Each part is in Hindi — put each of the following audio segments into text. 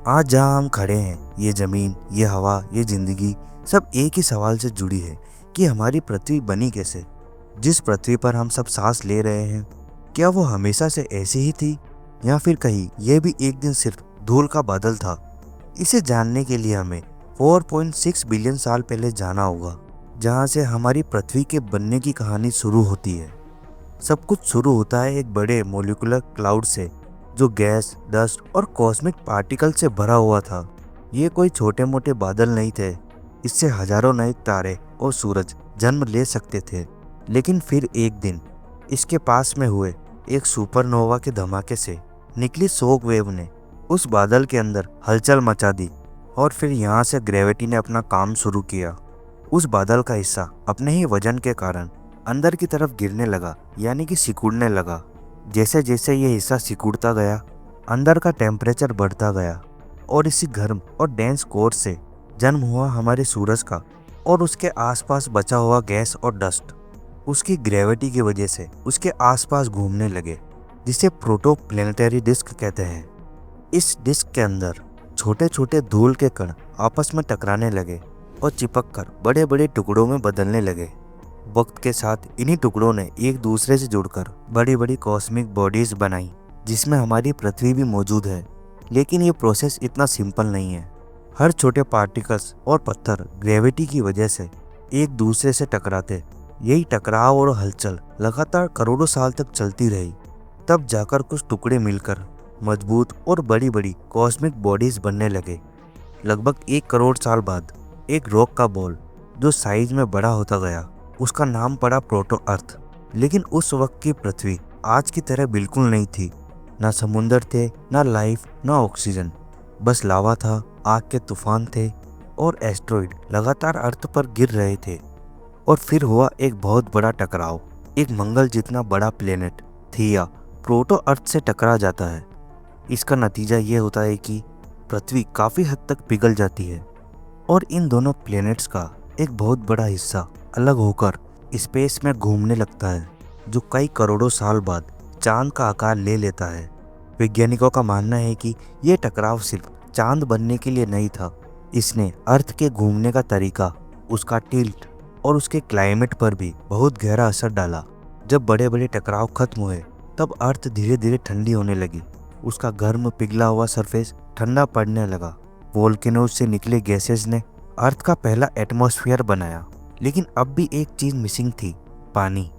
आज जहाँ हम खड़े हैं, ये ज़मीन, ये हवा, ये ज़िंदगी, सब एक ही सवाल से जुड़ी है कि हमारी पृथ्वी बनी कैसे। जिस पृथ्वी पर हम सब सांस ले रहे हैं, क्या वो हमेशा से ऐसी ही थी, या फिर कहीं ये भी एक दिन सिर्फ धूल का बादल था। इसे जानने के लिए हमें 4.6 बिलियन साल पहले जाना होगा, जहाँ से हमारी पृथ्वी के बनने की कहानी शुरू होती है। सब कुछ शुरू होता है एक बड़े मोलिकुलर क्लाउड से, जो गैस, डस्ट और कॉस्मिक पार्टिकल से भरा हुआ था। ये कोई छोटे मोटे बादल नहीं थे। इससे हजारों नए तारे और सूरज जन्म ले सकते थे। लेकिन फिर एक दिन इसके पास में हुए एक सुपरनोवा के धमाके से निकली शॉक वेव ने उस बादल के अंदर हलचल मचा दी, और फिर यहाँ से ग्रेविटी ने अपना काम शुरू किया। उस बादल का हिस्सा अपने ही वजन के कारण अंदर की तरफ गिरने लगा, यानी कि सिकुड़ने लगा। जैसे जैसे ये हिस्सा सिकुड़ता गया, अंदर का टेम्परेचर बढ़ता गया, और इसी गर्म और डेंस कोर से जन्म हुआ हमारे सूरज का और उसके आसपास बचा हुआ गैस और डस्ट। उसकी ग्रेविटी की वजह से उसके आसपास घूमने लगे, जिसे प्रोटोप्लैनेटरी डिस्क कहते हैं। इस डिस्क के अंदर छोटे छोटे धूल के कण आपस में टकराने लगे और चिपक कर बड़े बड़े टुकड़ों में बदलने लगे। वक्त के साथ इन्हीं टुकड़ों ने एक दूसरे से जुड़कर बड़ी बड़ी कॉस्मिक बॉडीज बनाई, जिसमें हमारी पृथ्वी भी मौजूद है। लेकिन ये प्रोसेस इतना सिंपल नहीं है। हर छोटे पार्टिकल्स और पत्थर ग्रेविटी की वजह से एक दूसरे से टकराते। यही टकराव और हलचल लगातार करोड़ों साल तक चलती रही। तब जाकर कुछ टुकड़े मिलकर मजबूत और बड़ी बड़ी कॉस्मिक बॉडीज बनने लगे। लगभग 1 करोड़ साल बाद एक रॉक का बॉल, जो साइज में बड़ा होता गया, उसका नाम पड़ा प्रोटो अर्थ। लेकिन उस वक्त की पृथ्वी आज की तरह बिल्कुल नहीं थी। ना समुंदर थे, ना लाइफ, ना ऑक्सीजन। बस लावा था, आग के तूफान थे, और एस्ट्रॉइड लगातार अर्थ पर गिर रहे थे। और फिर हुआ एक बहुत बड़ा टकराव। एक मंगल जितना बड़ा प्लेनेट थिया प्रोटो अर्थ से टकरा जाता है। इसका नतीजा ये होता है कि पृथ्वी काफ़ी हद तक पिघल जाती है, और इन दोनों प्लेनेट्स का एक बहुत बड़ा हिस्सा अलग होकर स्पेस में घूमने लगता है, जो कई करोड़ों साल बाद चांद का आकार ले लेता है। वैज्ञानिकों का मानना है कि यह टकराव सिर्फ चांद बनने के लिए नहीं था। इसने अर्थ के घूमने का तरीका, उसका टिल्ट और उसके क्लाइमेट पर भी बहुत गहरा असर डाला। जब बड़े बड़े टकराव खत्म हुए, तब अर्थ धीरे धीरे ठंडी होने लगी। उसका गर्म पिघला हुआ सरफेस ठंडा पड़ने लगा। वोल्केनोज से निकले गैसेस ने अर्थ का पहला एटमॉस्फेयर बनाया। लेकिन अब भी एक चीज मिसिंग थी, पानी।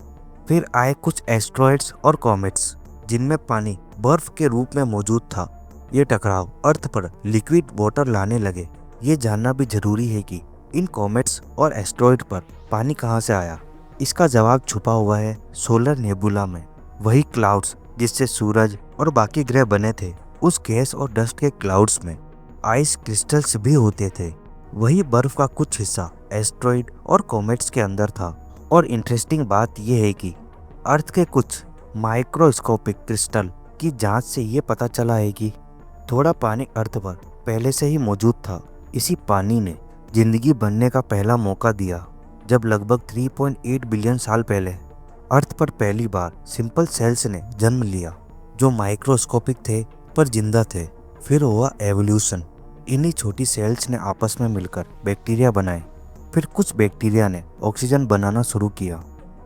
फिर आए कुछ एस्ट्रॉइड्स और कॉमेट्स, जिनमें पानी बर्फ के रूप में मौजूद था। ये टकराव अर्थ पर लिक्विड वाटर लाने लगे। ये जानना भी जरूरी है कि इन कॉमेट्स और एस्ट्रॉइड पर पानी कहाँ से आया। इसका जवाब छुपा हुआ है सोलर नेबुला में, वही क्लाउड्स जिससे सूरज और बाकी ग्रह बने थे। उस गैस और डस्ट के क्लाउड्स में आइस क्रिस्टल्स भी होते थे। वही बर्फ का कुछ हिस्सा एस्ट्रॉइड और कॉमेट्स के अंदर था। और इंटरेस्टिंग बात यह है कि अर्थ के कुछ माइक्रोस्कोपिक क्रिस्टल की जांच से ये पता चला है कि थोड़ा पानी अर्थ पर पहले से ही मौजूद था। इसी पानी ने जिंदगी बनने का पहला मौका दिया, जब लगभग 3.8 बिलियन साल पहले अर्थ पर पहली बार सिंपल सेल्स ने जन्म लिया, जो माइक्रोस्कोपिक थे पर जिंदा थे। फिर हुआ एवोल्यूशन। इन्हीं छोटी सेल्स ने आपस में मिलकर बैक्टीरिया बनाए। फिर कुछ बैक्टीरिया ने ऑक्सीजन बनाना शुरू किया।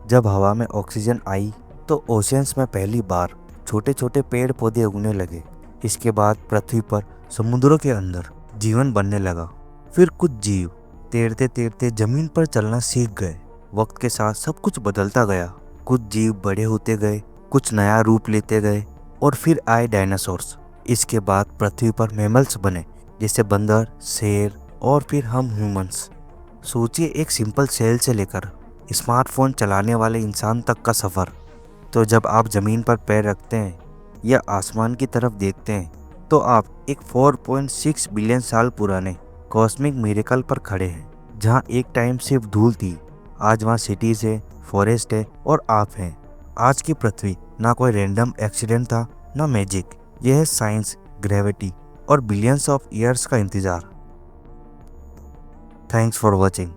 जब हवा में ऑक्सीजन आई, तो ओशियंस में पहली बार छोटे छोटे पेड़ पौधे उगने लगे। इसके बाद पृथ्वी पर समुद्रों के अंदर जीवन बनने लगा। फिर कुछ जीव तैरते तैरते जमीन पर चलना सीख गए। वक्त के साथ सब कुछ बदलता गया। कुछ जीव बड़े होते गए, कुछ नया रूप लेते गए, और फिर आए डायनासोर्स। इसके बाद पृथ्वी पर मैमल्स बने, जैसे बंदर, शेर, और फिर हम ह्यूमंस। सोचिए, एक सिंपल सेल से लेकर स्मार्टफोन चलाने वाले इंसान तक का सफ़र। तो जब आप ज़मीन पर पैर रखते हैं या आसमान की तरफ देखते हैं, तो आप एक 4.6 बिलियन साल पुराने कॉस्मिक मिरेकल पर खड़े हैं। जहाँ एक टाइम सिर्फ धूल थी, आज वहाँ सिटीज़ है, फॉरेस्ट है, और आप हैं। आज की पृथ्वी ना कोई रैंडम एक्सीडेंट था, ना मैजिक। यह है साइंस, ग्रेविटी और बिलियंस ऑफ ईयर्स का इंतज़ार। Thanks for watching.